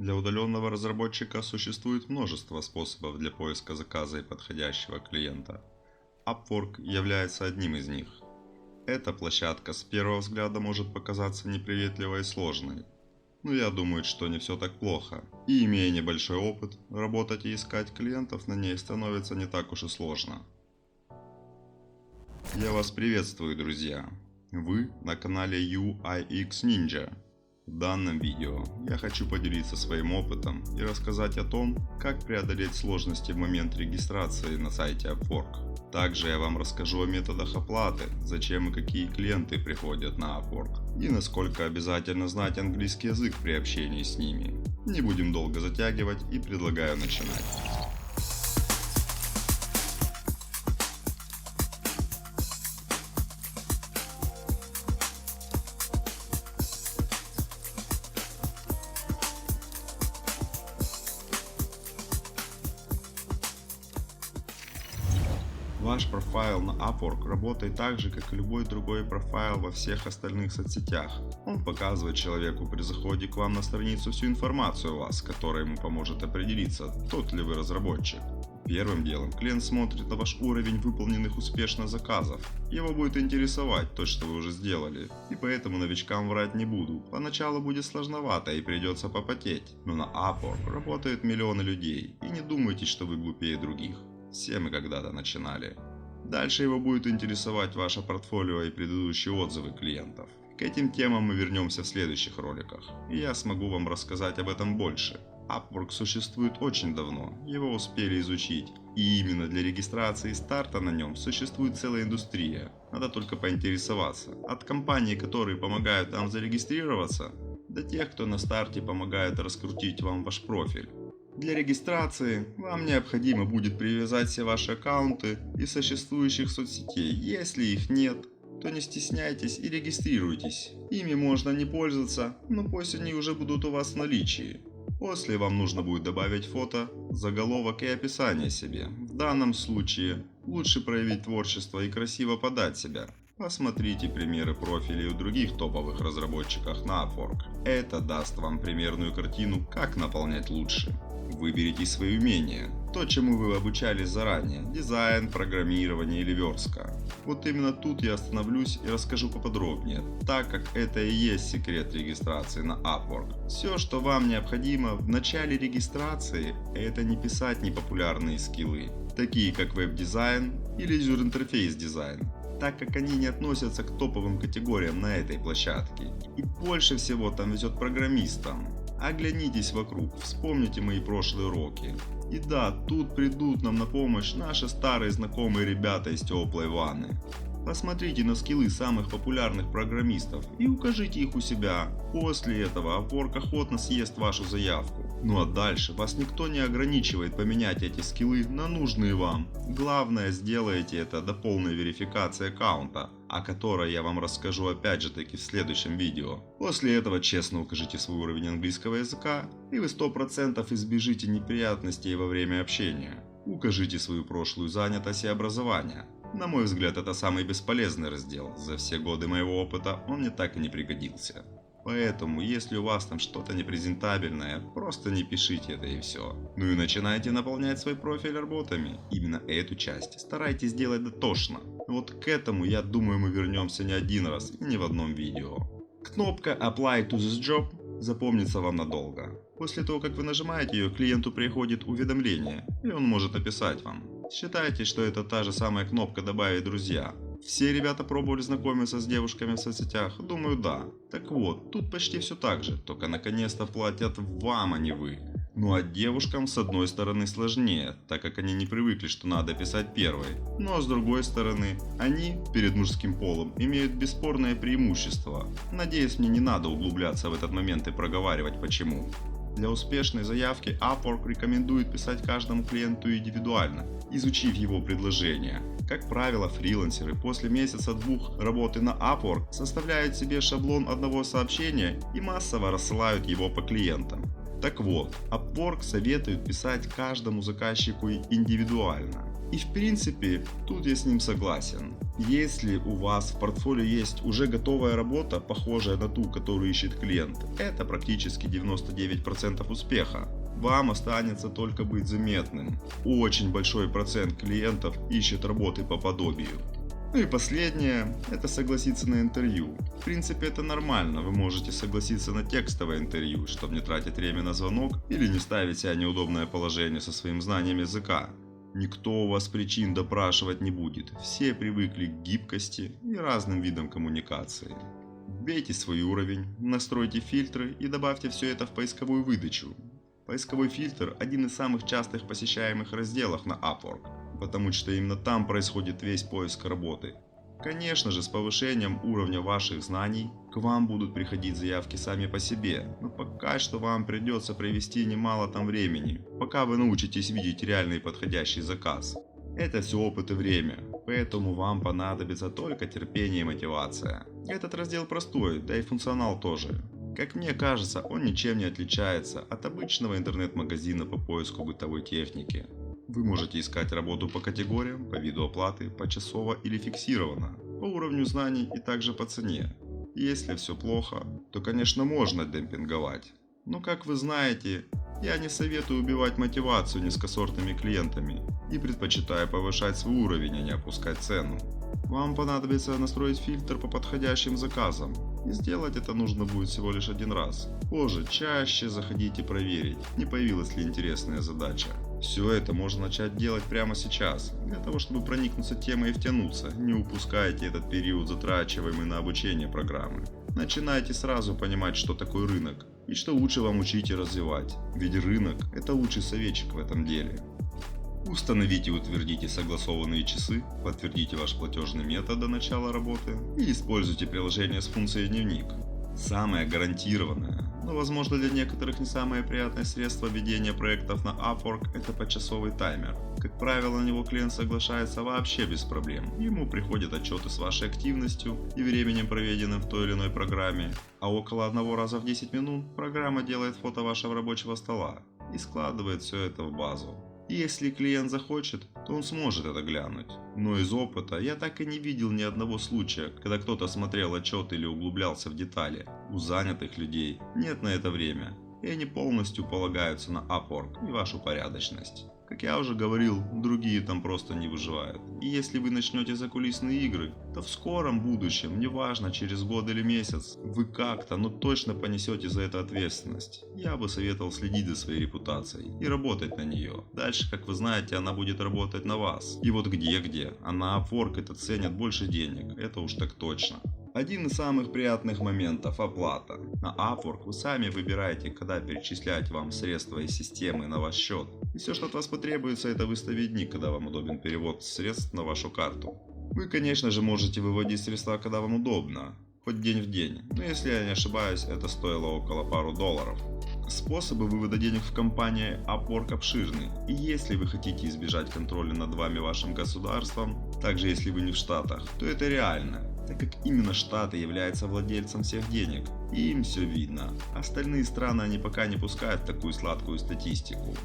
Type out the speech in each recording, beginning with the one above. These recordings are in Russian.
Для удаленного разработчика существует множество способов для поиска заказа и подходящего клиента. Upwork является одним из них. Эта площадка с первого взгляда может показаться неприветливой и сложной, но я думаю, что не все так плохо. И имея небольшой опыт, работать и искать клиентов на ней становится не так уж и сложно. Я вас приветствую, друзья! Вы на канале UIX Ninja. В данном видео я хочу поделиться своим опытом и рассказать о том, как преодолеть сложности в момент регистрации на сайте Upwork. Также я вам расскажу о методах оплаты, зачем и какие клиенты приходят на Upwork, и насколько обязательно знать английский язык при общении с ними. Не будем долго затягивать и предлагаю начинать. Ваш профайл на Upwork работает так же, как и любой другой профайл во всех остальных соцсетях. Он показывает человеку при заходе к вам на страницу всю информацию о вас, которая ему поможет определиться, тот ли вы разработчик. Первым делом клиент смотрит на ваш уровень выполненных успешно заказов. Его будет интересовать то, что вы уже сделали, и поэтому новичкам врать не буду. Поначалу будет сложновато и придется попотеть, но на Upwork работают миллионы людей, и не думайте, что вы глупее других. Все мы когда-то начинали. Дальше его будет интересовать ваше портфолио и предыдущие отзывы клиентов. К этим темам мы вернемся в следующих роликах, и я смогу вам рассказать об этом больше. Upwork существует очень давно, его успели изучить, и именно для регистрации и старта на нем существует целая индустрия. Надо только поинтересоваться. От компаний, которые помогают вам зарегистрироваться, до тех, кто на старте помогает раскрутить вам ваш профиль. Для регистрации вам необходимо будет привязать все ваши аккаунты из существующих соцсетей. Если их нет, то не стесняйтесь и регистрируйтесь. Ими можно не пользоваться, но пусть они уже будут у вас в наличии. После вам нужно будет добавить фото, заголовок и описание себе. В данном случае лучше проявить творчество и красиво подать себя. Посмотрите примеры профилей у других топовых разработчиков на Upwork. Это даст вам примерную картину, как наполнять лучше. Выберите свои умения, то, чему вы обучались заранее, дизайн, программирование или верстка. Вот именно тут я остановлюсь и расскажу поподробнее, так как это и есть секрет регистрации на Upwork. Все, что вам необходимо в начале регистрации, это не писать непопулярные скиллы, такие как веб-дизайн или user-interface дизайн, так как они не относятся к топовым категориям на этой площадке. И больше всего там везет программистам. Оглянитесь вокруг, вспомните мои прошлые уроки. И да, тут придут нам на помощь наши старые знакомые ребята из теплой ванны. Посмотрите на скиллы самых популярных программистов и укажите их у себя. После этого Upwork охотно съест вашу заявку. Ну а дальше вас никто не ограничивает поменять эти скиллы на нужные вам. Главное, сделайте это до полной верификации аккаунта, о которой я вам расскажу опять же таки в следующем видео. После этого честно укажите свой уровень английского языка, и вы 100% избежите неприятностей во время общения. Укажите свою прошлую занятость и образование. На мой взгляд, это самый бесполезный раздел. За все годы моего опыта он мне так и не пригодился. Поэтому, если у вас там что-то непрезентабельное, просто не пишите это и все. Ну и начинайте наполнять свой профиль работами. Именно эту часть старайтесь сделать дотошно. Вот к этому, я думаю, мы вернемся не один раз и не в одном видео. Кнопка Apply to this job запомнится вам надолго. После того, как вы нажимаете ее, клиенту приходит уведомление, и он может написать вам. Считайте, что это та же самая кнопка «Добавить друзья». Все ребята пробовали знакомиться с девушками в соцсетях? Думаю, да. Так вот, тут почти все так же, только наконец-то платят вам, а не вы. Ну а девушкам с одной стороны сложнее, так как они не привыкли, что надо писать первой. Но с другой стороны, они перед мужским полом имеют бесспорное преимущество. Надеюсь, мне не надо углубляться в этот момент и проговаривать почему. Для успешной заявки Upwork рекомендует писать каждому клиенту индивидуально, изучив его предложение. Как правило, фрилансеры после месяца-двух работы на Upwork составляют себе шаблон одного сообщения и массово рассылают его по клиентам. Так вот, Upwork советует писать каждому заказчику индивидуально. И в принципе, тут я с ним согласен. Если у вас в портфолио есть уже готовая работа, похожая на ту, которую ищет клиент, это практически 99% успеха. Вам останется только быть заметным. Очень большой процент клиентов ищет работы по подобию. Ну и последнее, это согласиться на интервью. В принципе, это нормально, вы можете согласиться на текстовое интервью, чтобы не тратить время на звонок или не ставить себя в неудобное положение со своим знанием языка. Никто у вас причин допрашивать не будет, все привыкли к гибкости и разным видам коммуникации. Вбейте свой уровень, настройте фильтры и добавьте все это в поисковую выдачу. Поисковой фильтр – один из самых частых посещаемых разделов на Upwork, потому что именно там происходит весь поиск работы. Конечно же, с повышением уровня ваших знаний к вам будут приходить заявки сами по себе, но пока что вам придется провести немало там времени, пока вы научитесь видеть реальный подходящий заказ. Это все опыт и время, поэтому вам понадобится только терпение и мотивация. Этот раздел простой, да и функционал тоже. Как мне кажется, он ничем не отличается от обычного интернет-магазина по поиску бытовой техники. Вы можете искать работу по категориям, по виду оплаты, почасово или фиксированно, по уровню знаний и также по цене. Если все плохо, то, конечно, можно демпинговать. Но, как вы знаете, я не советую убивать мотивацию низкосортными клиентами и предпочитаю повышать свой уровень, а не опускать цену. Вам понадобится настроить фильтр по подходящим заказам, и сделать это нужно будет всего лишь один раз. Позже чаще заходите проверить, не появилась ли интересная задача. Все это можно начать делать прямо сейчас, для того чтобы проникнуться темой и втянуться, не упускайте этот период, затрачиваемый на обучение программы. Начинайте сразу понимать, что такое рынок, и что лучше вам учить и развивать, ведь рынок – это лучший советчик в этом деле. Установите и утвердите согласованные часы, подтвердите ваш платежный метод до начала работы и используйте приложение с функцией «Дневник». Самое гарантированное, но возможно для некоторых не самое приятное средство ведения проектов на Upwork – это почасовый таймер. Как правило, на него клиент соглашается вообще без проблем. Ему приходят отчеты с вашей активностью и временем, проведенным в той или иной программе, а около одного раза в 10 минут программа делает фото вашего рабочего стола и складывает все это в базу. И если клиент захочет, то он сможет это глянуть. Но из опыта я так и не видел ни одного случая, когда кто-то смотрел отчет или углублялся в детали. У занятых людей нет на это время, и они полностью полагаются на Upwork и вашу порядочность. Как я уже говорил, другие там просто не выживают. И если вы начнете закулисные игры, то в скором будущем, неважно через год или месяц, вы как-то, но точно понесете за это ответственность. Я бы советовал следить за своей репутацией и работать на нее. Дальше, как вы знаете, она будет работать на вас. И вот где-где, а на Upwork это ценят больше денег, это уж так точно. Один из самых приятных моментов – оплата. На Upwork вы сами выбираете, когда перечислять вам средства из системы на ваш счет. И все, что от вас потребуется, это выставить дни, когда вам удобен перевод средств на вашу карту. Вы, конечно же, можете выводить средства, когда вам удобно, хоть день в день. Но если я не ошибаюсь, это стоило около пару долларов. Способы вывода денег в компании Upwork обширны. И если вы хотите избежать контроля над вами вашим государством, также если вы не в Штатах, то это реально. Так как именно Штаты являются владельцем всех денег, и им все видно. Остальные страны они пока не пускают такую сладкую статистику.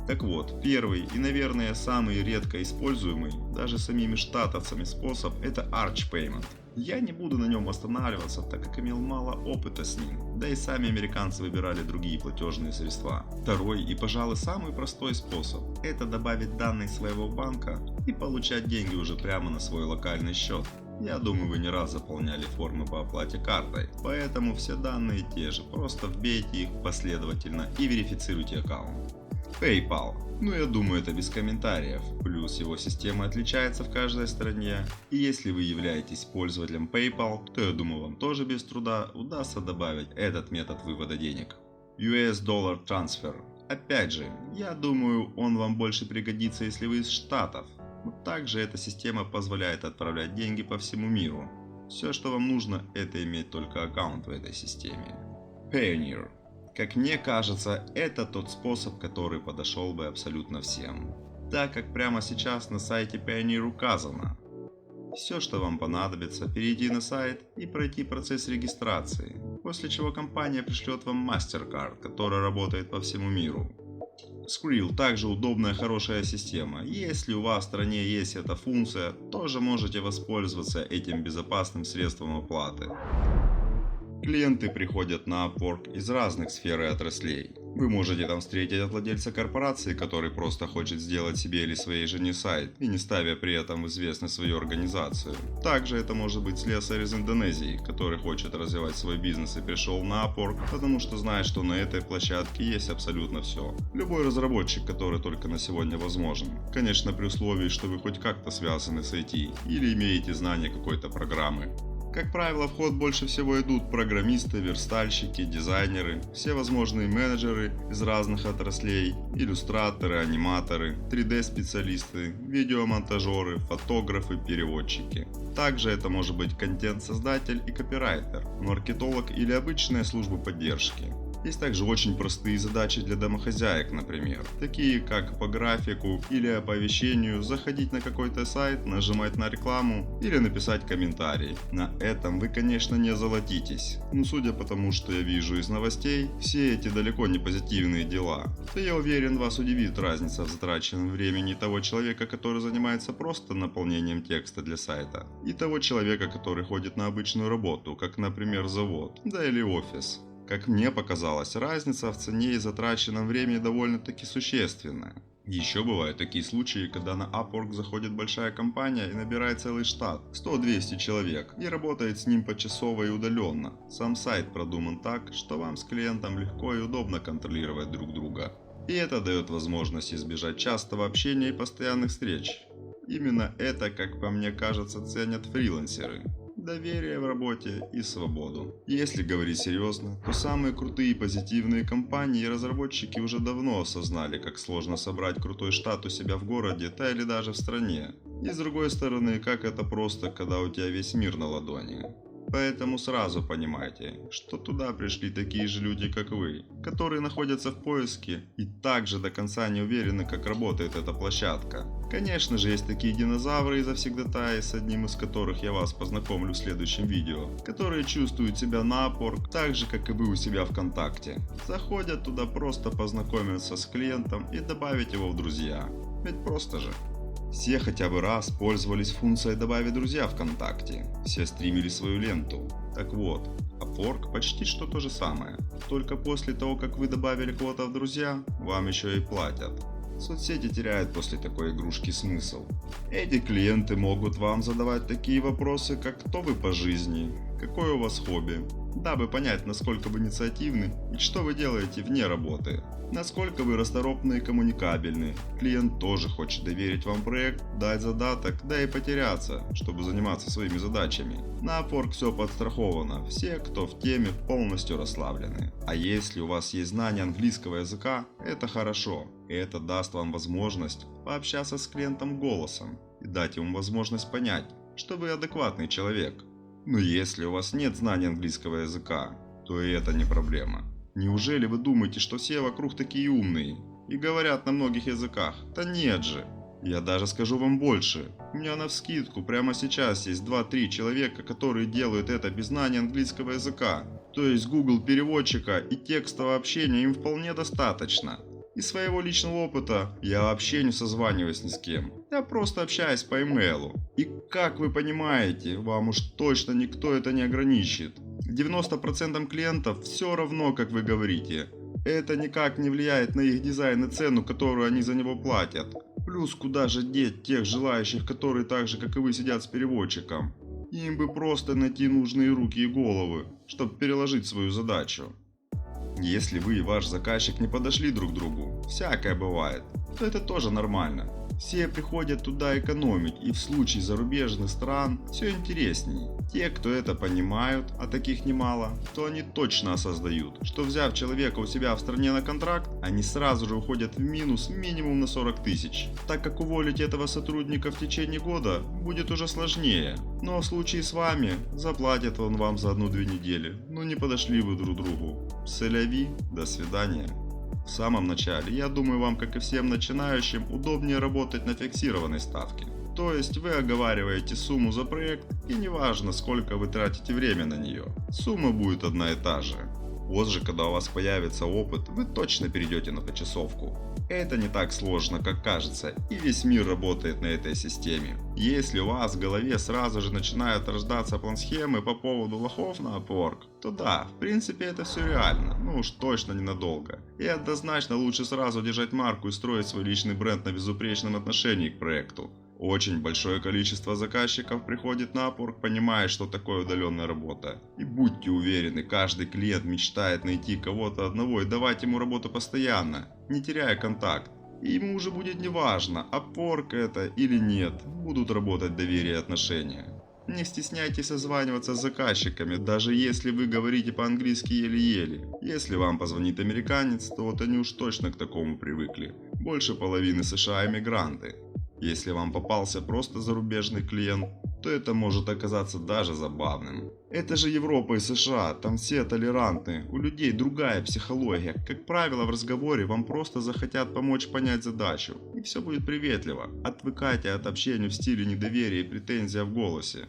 Так вот, первый и, наверное, самый редко используемый, даже самими штатовцами способ – это Arch Payment. Я не буду на нем останавливаться, так как имел мало опыта с ним, да и сами американцы выбирали другие платежные средства. Второй и, пожалуй, самый простой способ – это добавить данные своего банка и получать деньги уже прямо на свой локальный счет. Я думаю, вы не раз заполняли формы по оплате картой, поэтому все данные те же, просто вбейте их последовательно и верифицируйте аккаунт. PayPal. Ну, я думаю, это без комментариев. Плюс его система отличается в каждой стране. И если вы являетесь пользователем PayPal, то я думаю, вам тоже без труда удастся добавить этот метод вывода денег. US Dollar Transfer. Опять же, я думаю, он вам больше пригодится, если вы из Штатов. Но также эта система позволяет отправлять деньги по всему миру. Все, что вам нужно, это иметь только аккаунт в этой системе. Payoneer. Как мне кажется, это тот способ, который подошел бы абсолютно всем, так как прямо сейчас на сайте Payoneer указано. Все, что вам понадобится, перейти на сайт и пройти процесс регистрации, после чего компания пришлет вам MasterCard, который работает по всему миру. Skrill также удобная хорошая система. Если у вас в стране есть эта функция, тоже можете воспользоваться этим безопасным средством оплаты. Клиенты приходят на Upwork из разных сфер и отраслей. Вы можете там встретить от владельца корпорации, который просто хочет сделать себе или своей жене сайт, и не ставя при этом в известность свою организацию. Также это может быть слесарь из Индонезии, который хочет развивать свой бизнес и пришел на Upwork, потому что знает, что на этой площадке есть абсолютно все. Любой разработчик, который только на сегодня возможен. Конечно, при условии, что вы хоть как-то связаны с IT или имеете знания какой-то программы. Как правило, в ход больше всего идут программисты, верстальщики, дизайнеры, все возможные менеджеры из разных отраслей, иллюстраторы, аниматоры, 3D-специалисты, видеомонтажеры, фотографы, переводчики. Также это может быть контент-создатель и копирайтер, маркетолог или обычная служба поддержки. Есть также очень простые задачи для домохозяек, например, такие как по графику или оповещению заходить на какой-то сайт, нажимать на рекламу или написать комментарий. На этом вы, конечно, не золотитесь, но судя по тому, что я вижу из новостей, все эти далеко не позитивные дела, то я уверен, вас удивит разница в затраченном времени того человека, который занимается просто наполнением текста для сайта, и того человека, который ходит на обычную работу, как, например, завод, да или офис. Как мне показалось, разница в цене и затраченном времени довольно-таки существенная. Еще бывают такие случаи, когда на Upwork заходит большая компания и набирает целый штат, 100-200 человек, и работает с ним почасово и удаленно. Сам сайт продуман так, что вам с клиентом легко и удобно контролировать друг друга. И это дает возможность избежать частого общения и постоянных встреч. Именно это, как по мне кажется, ценят фрилансеры. Доверие в работе и свободу. Если говорить серьезно, то самые крутые и позитивные компании и разработчики уже давно осознали, как сложно собрать крутой штат у себя в городе, да или даже в стране. И с другой стороны, как это просто, когда у тебя весь мир на ладони. Поэтому сразу понимайте, что туда пришли такие же люди, как вы, которые находятся в поиске и также до конца не уверены, как работает эта площадка. Конечно же, есть такие динозавры и завсегдатаи, с одним из которых я вас познакомлю в следующем видео, которые чувствуют себя на Upwork так же, как и вы у себя ВКонтакте. Заходят туда просто познакомиться с клиентом и добавить его в друзья. Ведь просто же. Все хотя бы раз пользовались функцией «Добавить друзья» ВКонтакте. Все стримили свою ленту. Так вот, Upwork почти что то же самое. Только после того, как вы добавили кого-то в друзья, вам еще и платят. Соцсети теряют после такой игрушки смысл. Эти клиенты могут вам задавать такие вопросы, как кто вы по жизни, какое у вас хобби, дабы понять, насколько вы инициативны и что вы делаете вне работы. Насколько вы расторопны и коммуникабельны. Клиент тоже хочет доверить вам проект, дать задаток, да и потеряться, чтобы заниматься своими задачами. На Upwork все подстраховано, все, кто в теме, полностью расслаблены. А если у вас есть знание английского языка, это хорошо. И это даст вам возможность пообщаться с клиентом голосом и дать ему возможность понять, что вы адекватный человек. Но если у вас нет знания английского языка, то и это не проблема. Неужели вы думаете, что все вокруг такие умные и говорят на многих языках? Да нет же. Я даже скажу вам больше. У меня навскидку прямо сейчас есть 2-3 человека, которые делают это без знания английского языка. То есть Google переводчика и текстового общения им вполне достаточно. Из своего личного опыта я вообще не созваниваюсь ни с кем. Я просто общаюсь по имейлу. И как вы понимаете, вам уж точно никто это не ограничит. 90% клиентов все равно, как вы говорите. Это никак не влияет на их дизайн и цену, которую они за него платят. Плюс куда же деть тех желающих, которые так же, как и вы, сидят с переводчиком. Им бы просто найти нужные руки и головы, чтобы переложить свою задачу. Если вы и ваш заказчик не подошли друг другу, всякое бывает, то это тоже нормально. Все приходят туда экономить, и в случае зарубежных стран все интересней. Те, кто это понимают, а таких немало, то они точно осознают, что взяв человека у себя в стране на контракт, они сразу же уходят в минус минимум на 40 тысяч, так как уволить этого сотрудника в течение года будет уже сложнее. Но в случае с вами, заплатит он вам за 1-2 недели, но не подошли вы друг другу. Сэляви, до свидания. В самом начале, я думаю, вам, как и всем начинающим, удобнее работать на фиксированной ставке. То есть вы оговариваете сумму за проект, и неважно, сколько вы тратите время на нее, сумма будет одна и та же. Позже, когда у вас появится опыт, вы точно перейдете на почасовку. Это не так сложно, как кажется, и весь мир работает на этой системе. Если у вас в голове сразу же начинают рождаться план-схемы по поводу лохов на Upwork, то да, в принципе это все реально, ну уж точно ненадолго. И однозначно лучше сразу держать марку и строить свой личный бренд на безупречном отношении к проекту. Очень большое количество заказчиков приходит на Upwork, понимая, что такое удаленная работа. И будьте уверены, каждый клиент мечтает найти кого-то одного и давать ему работу постоянно, не теряя контакт. И ему уже будет неважно, Upwork это или нет, будут работать доверие и отношения. Не стесняйтесь созваниваться с заказчиками, даже если вы говорите по-английски еле-еле. Если вам позвонит американец, то вот они уж точно к такому привыкли. Больше половины США эмигранты. Если вам попался просто зарубежный клиент, то это может оказаться даже забавным. Это же Европа и США, там все толерантны, у людей другая психология. Как правило, в разговоре вам просто захотят помочь понять задачу, и все будет приветливо. Отвыкайте от общения в стиле недоверия и претензия в голосе.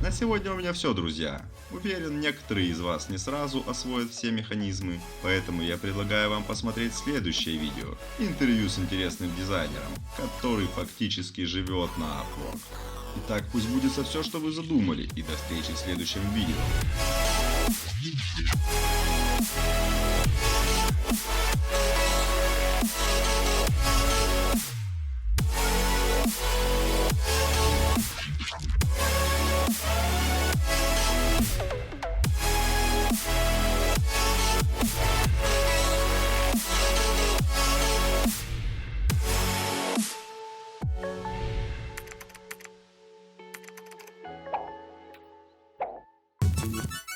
На сегодня у меня все, друзья. Уверен, некоторые из вас не сразу освоят все механизмы, поэтому я предлагаю вам посмотреть следующее видео. Интервью с интересным дизайнером, который фактически живет на Upwork. Итак, пусть будет все, что вы задумали, и до встречи в следующем видео. Thank you.